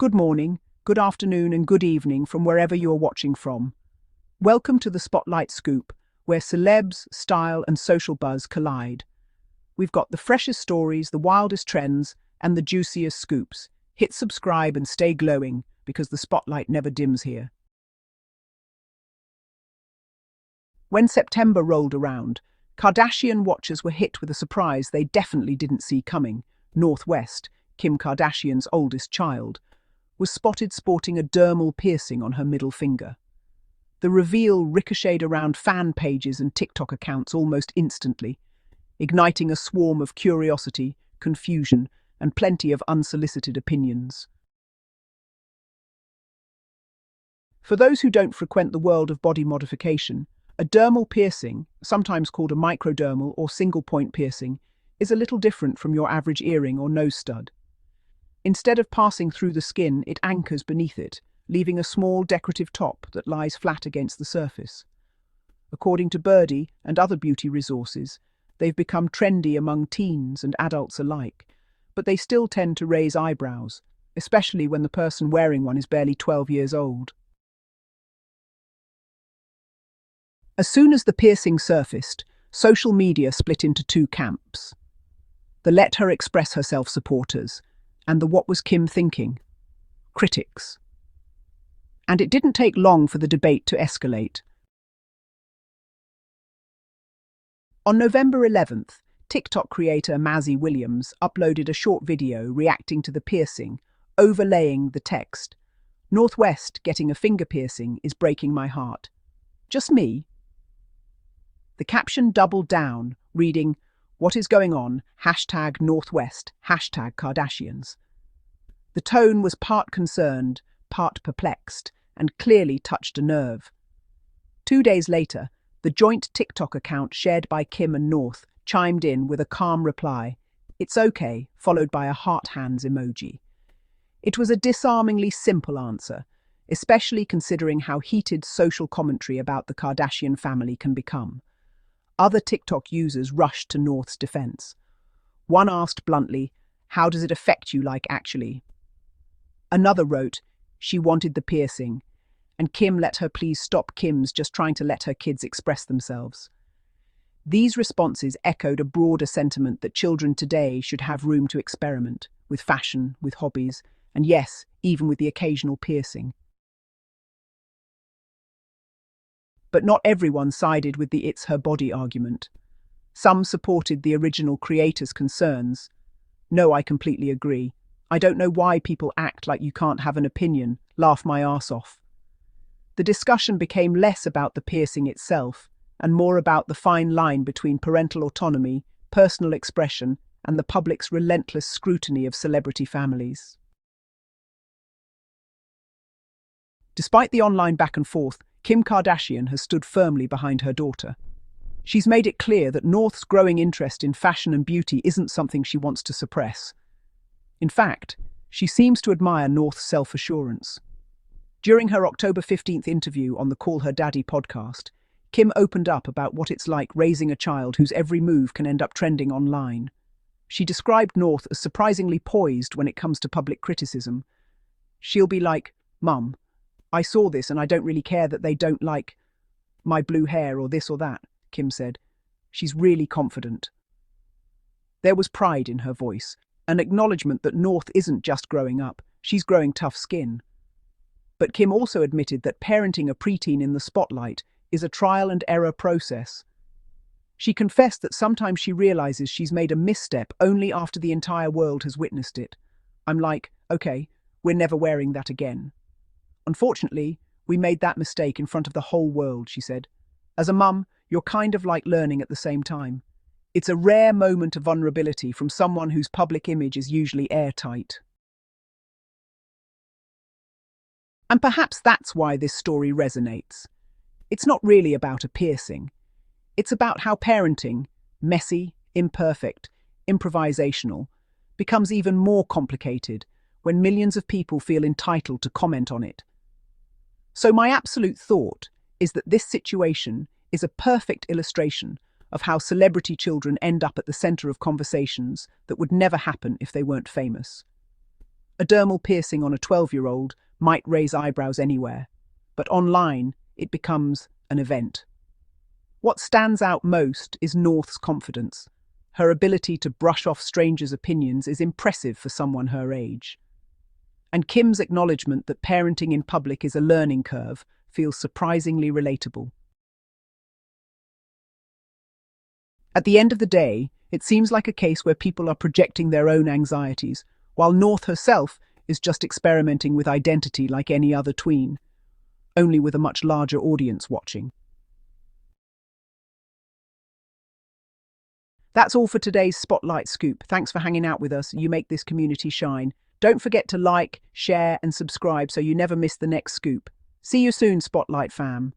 Good morning, good afternoon, and good evening from wherever you're watching from. Welcome to the Spotlight Scoop, where celebs, style, and social buzz collide. We've got the freshest stories, the wildest trends, and the juiciest scoops. Hit subscribe and stay glowing, because the spotlight never dims here. When September rolled around, Kardashian watchers were hit with a surprise they definitely didn't see coming. Northwest, Kim Kardashian's oldest child, was spotted sporting a dermal piercing on her middle finger. The reveal ricocheted around fan pages and TikTok accounts almost instantly, igniting a swarm of curiosity, confusion, and plenty of unsolicited opinions. For those who don't frequent the world of body modification, a dermal piercing, sometimes called a microdermal or single-point piercing, is a little different from your average earring or nose stud. Instead of passing through the skin, it anchors beneath it, leaving a small decorative top that lies flat against the surface. According to Birdie and other beauty resources, they've become trendy among teens and adults alike, but they still tend to raise eyebrows, especially when the person wearing one is barely 12 years old. As soon as the piercing surfaced, social media split into two camps: the let her express herself supporters, and the what was Kim thinking critics. And it didn't take long for the debate to escalate. On November 11th, TikTok creator Mazzy Williams uploaded a short video reacting to the piercing, overlaying the text, "Northwest getting a finger piercing is breaking my heart. Just me?" The caption doubled down, reading, "What is going on? #Northwest, #Kardashians." The tone was part concerned, part perplexed, and clearly touched a nerve. 2 days later, the joint TikTok account shared by Kim and North chimed in with a calm reply, "It's okay," followed by a heart hands emoji. It was a disarmingly simple answer, especially considering how heated social commentary about the Kardashian family can become. Other TikTok users rushed to North's defense. One asked bluntly, "How does it affect you, like, actually?" Another wrote, "She wanted the piercing, and Kim let her please stop. Kim's just trying to let her kids express themselves." These responses echoed a broader sentiment that children today should have room to experiment with fashion, with hobbies, and yes, even with the occasional piercing. But not everyone sided with the "it's her body" argument. Some supported the original creator's concerns. "No, I completely agree. I don't know why people act like you can't have an opinion. Laugh my arse off." The discussion became less about the piercing itself and more about the fine line between parental autonomy, personal expression, and the public's relentless scrutiny of celebrity families. Despite the online back and forth, Kim Kardashian has stood firmly behind her daughter. She's made it clear that North's growing interest in fashion and beauty isn't something she wants to suppress. In fact, she seems to admire North's self-assurance. During her October 15th interview on the Call Her Daddy podcast, Kim opened up about what it's like raising a child whose every move can end up trending online. She described North as surprisingly poised when it comes to public criticism. She'll be like, "Mum, I saw this and I don't really care that they don't like my blue hair or this or that," Kim said. She's really confident. There was pride in her voice, an acknowledgement that North isn't just growing up, she's growing tough skin. But Kim also admitted that parenting a preteen in the spotlight is a trial and error process. She confessed that sometimes she realizes she's made a misstep only after the entire world has witnessed it. "I'm like, okay, we're never wearing that again. Unfortunately, we made that mistake in front of the whole world," she said. "As a mum, you're kind of like learning at the same time. It's a rare moment of vulnerability from someone whose public image is usually airtight." And perhaps that's why this story resonates. It's not really about a piercing. It's about how parenting, messy, imperfect, improvisational, becomes even more complicated when millions of people feel entitled to comment on it. So my absolute thought is that this situation is a perfect illustration of how celebrity children end up at the center of conversations that would never happen if they weren't famous. A dermal piercing on a 12-year-old might raise eyebrows anywhere, but online it becomes an event. What stands out most is North's confidence. Her ability to brush off strangers' opinions is impressive for someone her age. And Kim's acknowledgement that parenting in public is a learning curve feels surprisingly relatable. At the end of the day, it seems like a case where people are projecting their own anxieties, while North herself is just experimenting with identity like any other tween, only with a much larger audience watching. That's all for today's Spotlight Scoop. Thanks for hanging out with us. You make this community shine. Don't forget to like, share, and subscribe so you never miss the next scoop. See you soon, Spotlight fam.